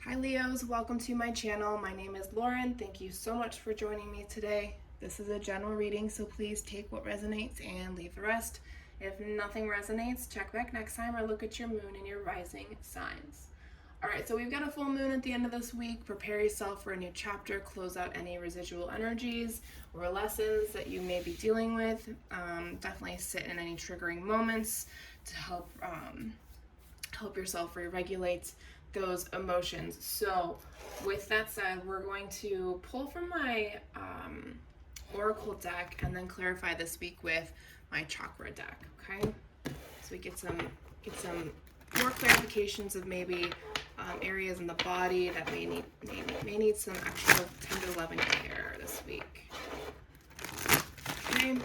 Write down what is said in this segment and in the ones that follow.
Hi Leos, welcome to my channel. My name is Lauren. Thank you so much for joining me today. This is a general reading, so please take what resonates and leave the rest. If nothing resonates, check back next time or look at your moon and your rising signs. Alright, so we've got a full moon at the end of this week. Prepare yourself for a new chapter. Close out any residual energies or lessons that you may be dealing with. Definitely sit in any triggering moments to help yourself re-regulate those emotions. So with that said, we're going to pull from my oracle deck and then clarify this week with my chakra deck. Okay, so we get some more clarifications of maybe areas in the body that may need some extra tender loving care this week. Okay,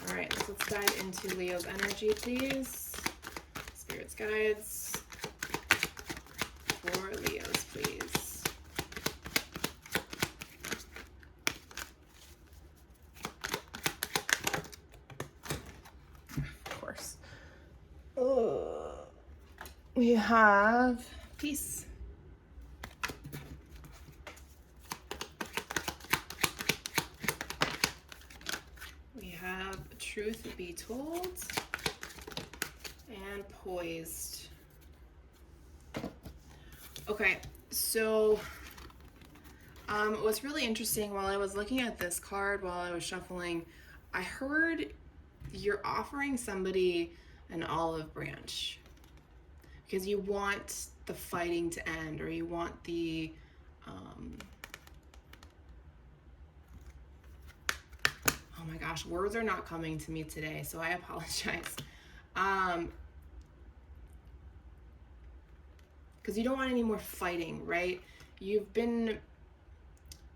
all right, so let's dive into Leo's energy, please. Spirits, guides for Leos, please. Of course. We have peace. We have truth be told and poised. Okay, so what's really interesting, while I was looking at this card, while I was shuffling, I heard you're offering somebody an olive branch because you want the fighting to end, or you want the oh my gosh, words are not coming to me today, so I apologize. Because you don't want any more fighting, right?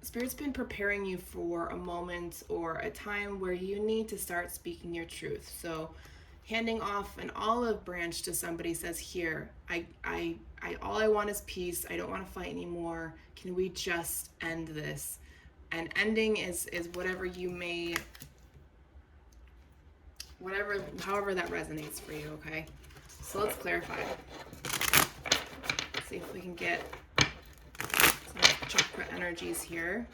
Spirit's been preparing you for a moment or a time where you need to start speaking your truth. So handing off an olive branch to somebody says, here, all I want is peace. I don't want to fight anymore. Can we just end this? And ending is whatever you may, however that resonates for you, okay? So let's clarify. See if we can get some chakra energies here.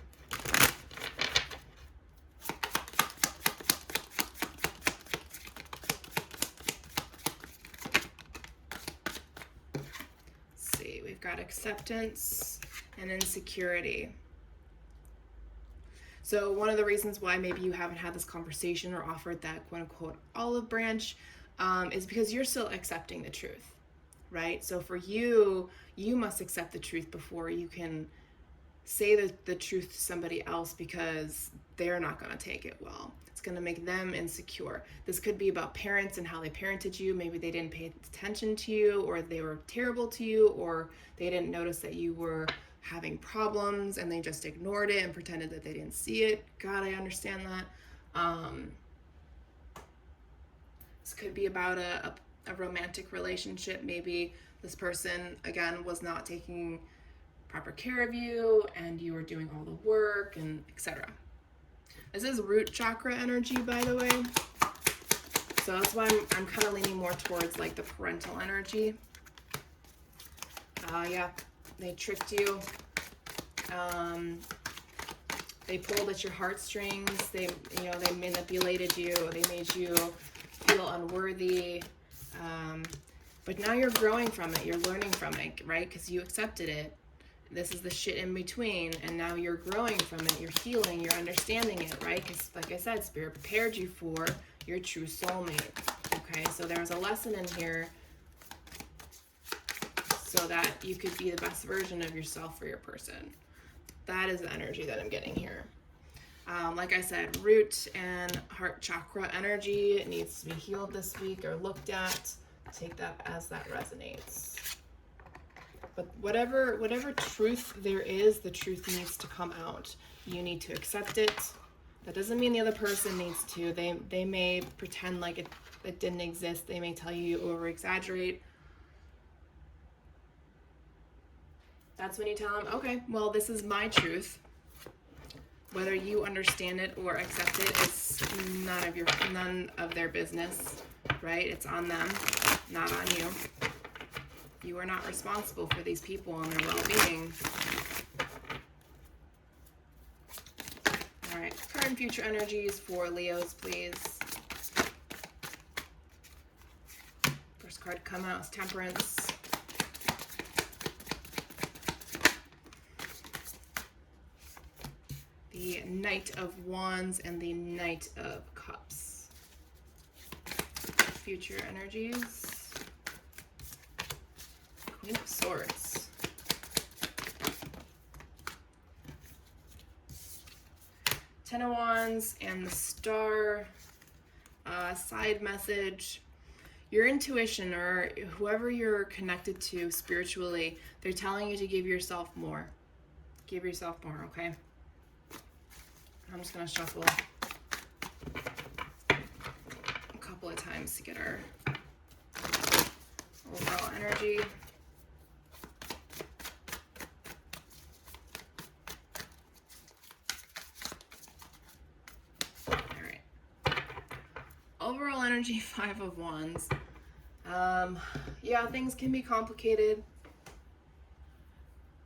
Let's see, we've got acceptance and insecurity. So one of the reasons why maybe you haven't had this conversation or offered that quote-unquote olive branch is because you're still accepting the truth, right? So for you, you must accept the truth before you can say the truth to somebody else, because they're not going to take it well. It's going to make them insecure. This could be about parents and how they parented you. Maybe they didn't pay attention to you, or they were terrible to you, or they didn't notice that you were having problems and they just ignored it and pretended that they didn't see it. God, I understand that. This could be about a romantic relationship. Maybe this person, again, was not taking proper care of you and you were doing all the work, and etc. This is root chakra energy, by the way. So that's why I'm kind of leaning more towards like the parental energy. Yeah, they tricked you. They pulled at your heartstrings. They manipulated you. They made you feel unworthy. But now you're growing from it. You're learning from it, right? Because you accepted it. This is the shit in between, and now you're growing from it. You're healing. You're understanding it, right? Because, like I said, Spirit prepared you for your true soulmate. Okay, so there's a lesson in here so that you could be the best version of yourself for your person. That is the energy that I'm getting here. Like I said, root and heart chakra energy, it needs to be healed this week or looked at. Take that as that resonates. But whatever truth there is, the truth needs to come out. You need to accept it. That doesn't mean the other person needs to. They may pretend like it didn't exist. They may tell you over-exaggerate. That's when you tell them, okay, well, this is my truth. Whether you understand it or accept it is none of their business, right? It's on them, not on you. You are not responsible for these people and their well-being. All right, current future energies for Leos, please. First card to come out is Temperance. The Knight of Wands and the Knight of Cups. Future energies. Queen of Swords. Ten of Wands and the Star. Side message. Your intuition, or whoever you're connected to spiritually, they're telling you to give yourself more. Give yourself more, okay? I'm just going to shuffle a couple of times to get our overall energy. All right. Overall energy, Five of Wands. Yeah, things can be complicated.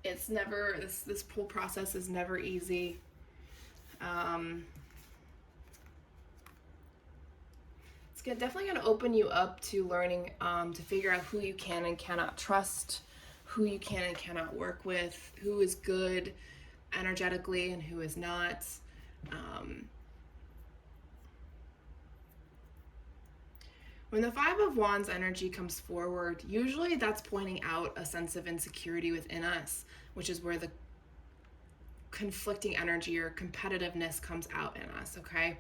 It's never, this whole process is never easy. It's definitely going to open you up to learning to figure out who you can and cannot trust, who you can and cannot work with, who is good energetically and who is not. When the Five of Wands energy comes forward, usually that's pointing out a sense of insecurity within us, which is where the conflicting energy or competitiveness comes out in us, okay?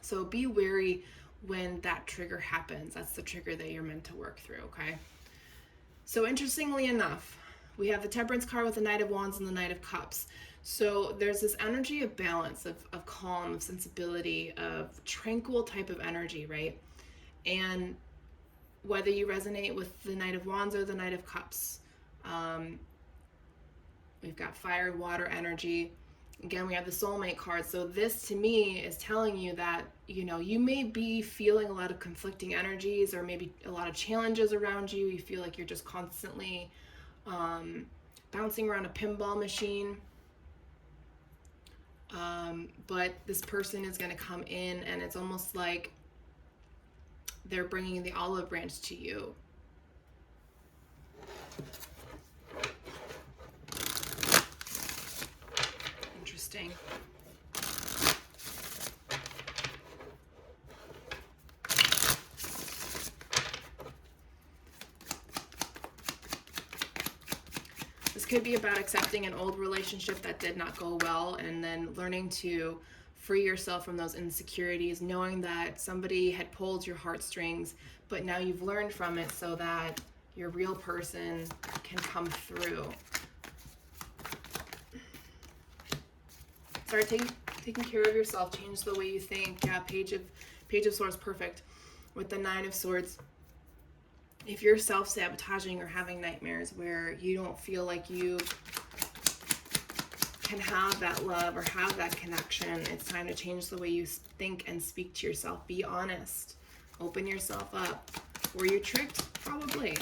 So be wary when that trigger happens. That's the trigger that you're meant to work through, okay? So interestingly enough, we have the Temperance card with the Knight of Wands and the Knight of Cups. So there's this energy of balance, of calm, of sensibility, of tranquil type of energy, right? And whether you resonate with the Knight of Wands or the Knight of Cups, we've got fire, water energy. Again, we have the soulmate card. So this to me is telling you that, you know, you may be feeling a lot of conflicting energies or maybe a lot of challenges around you. You feel like you're just constantly bouncing around a pinball machine. But this person is going to come in and it's almost like they're bringing the olive branch to you. Interesting. This could be about accepting an old relationship that did not go well and then learning to free yourself from those insecurities, knowing that somebody had pulled your heartstrings, but now you've learned from it so that your real person can come through. Start taking care of yourself, change the way you think. Yeah, Page of Swords, perfect. With the Nine of Swords, if you're self-sabotaging or having nightmares where you don't feel like you can have that love or have that connection, it's time to change the way you think and speak to yourself. Be honest. Open yourself up. Were you tricked? Probably.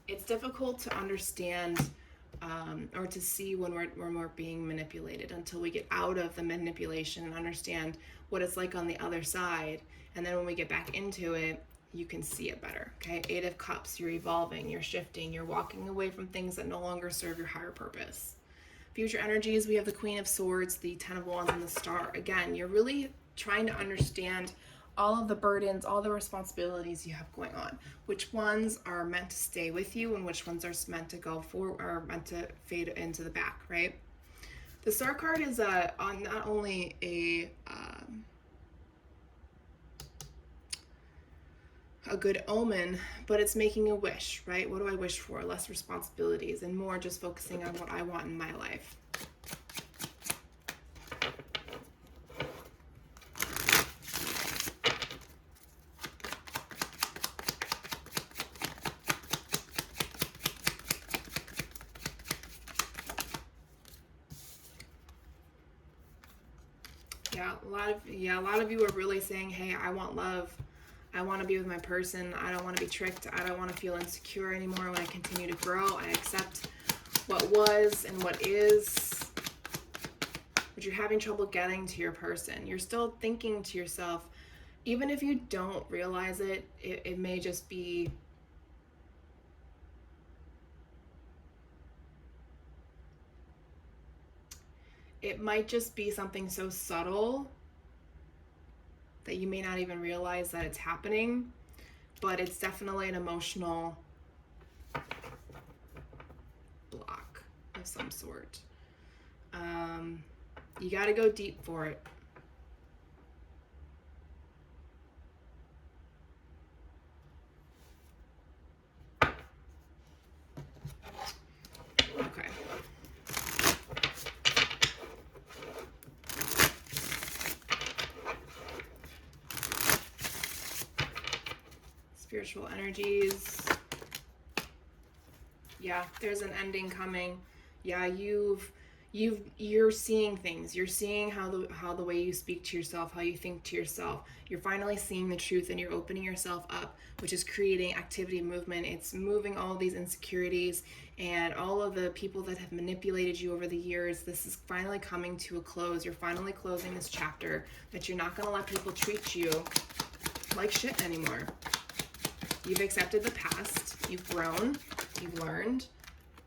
It's difficult to understand or to see when we're being manipulated until we get out of the manipulation and understand what it's like on the other side. And then when we get back into it, you can see it better, okay? Eight of Cups, you're evolving, you're shifting, you're walking away from things that no longer serve your higher purpose. Future energies, we have the Queen of Swords, the Ten of Wands, and the Star. Again, you're really trying to understand all of the burdens, all the responsibilities you have going on. Which ones are meant to stay with you and which ones are meant to go forward or meant to fade into the back, right? The Star card is on not only a good omen, but it's making a wish, right? What do I wish for? Less responsibilities and more just focusing on what I want in my life. Yeah, a lot of you are really saying, hey, I want love. I want to be with my person. I don't want to be tricked. I don't want to feel insecure anymore when I continue to grow. I accept what was and what is. But you're having trouble getting to your person. You're still thinking to yourself, even if you don't realize it, it may just be something so subtle that you may not even realize that it's happening, but it's definitely an emotional block of some sort. You got to go deep for it. Okay. Spiritual energies. Yeah, there's an ending coming. Yeah, you're seeing things. You're seeing how the way you speak to yourself, how you think to yourself. You're finally seeing the truth, and you're opening yourself up, which is creating activity and movement. It's moving all these insecurities and all of the people that have manipulated you over the years. This is finally coming to a close. You're finally closing this chapter, that you're not going to let people treat you like shit anymore. You've accepted the past. You've grown. You've learned.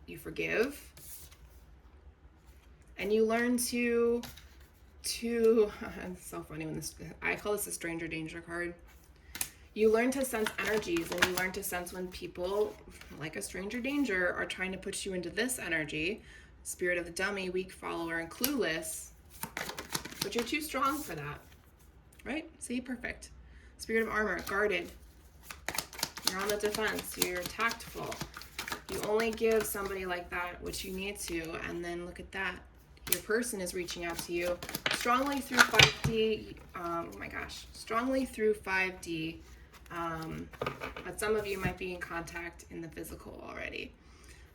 You forgive. And you learn to it's so funny when I call this a stranger danger card. You learn to sense energies, and you learn to sense when people, like a stranger danger, are trying to put you into this energy, spirit of the dummy, weak follower, and clueless, but you're too strong for that, right? See, perfect. Spirit of armor, guarded. You're on the defense. You're tactful. You only give somebody like that what you need to, and then look at that. Your person is reaching out to you strongly through 5D. Strongly through 5D. But some of you might be in contact in the physical already.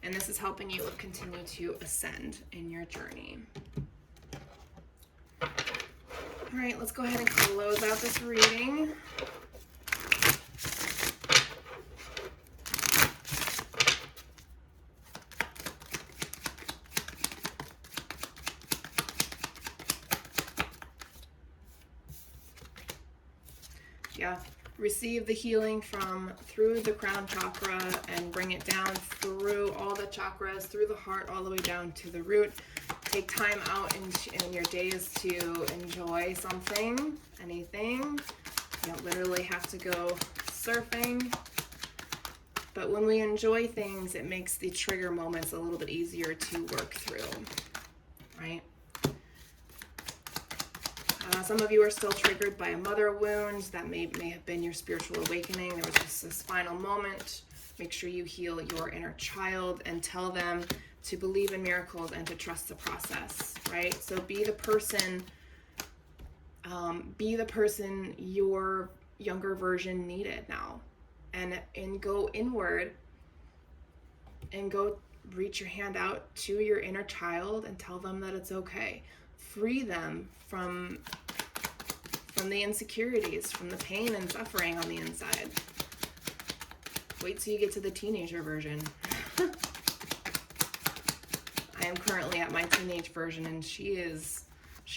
And this is helping you continue to ascend in your journey. All right, let's go ahead and close out this reading. Yeah, receive the healing through the crown chakra and bring it down through all the chakras, through the heart, all the way down to the root. Take time out in your days to enjoy something, anything. You don't literally have to go surfing. But when we enjoy things, it makes the trigger moments a little bit easier to work through, right? Some of you are still triggered by a mother wound. That may have been your spiritual awakening. There was just this final moment. Make sure you heal your inner child and tell them to believe in miracles and to trust the process, right? So be the person your younger version needed now. And go inward and go reach your hand out to your inner child and tell them that it's okay. Free them from the insecurities, from the pain and suffering on the inside. Wait till you get to the teenager version. I am currently at my teenage version, and she is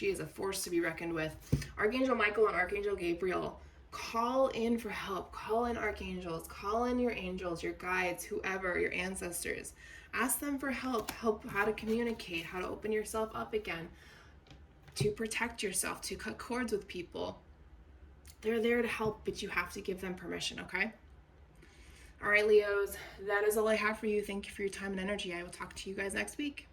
a force to be reckoned with. Archangel Michael and Archangel Gabriel, call in for help. Call in archangels. Call in your angels, your guides, whoever, your ancestors. Ask them for help how to communicate, how to open yourself up again, to protect yourself, to cut cords with people. They're there to help, but you have to give them permission, okay? All right, Leos, that is all I have for you. Thank you for your time and energy. I will talk to you guys next week.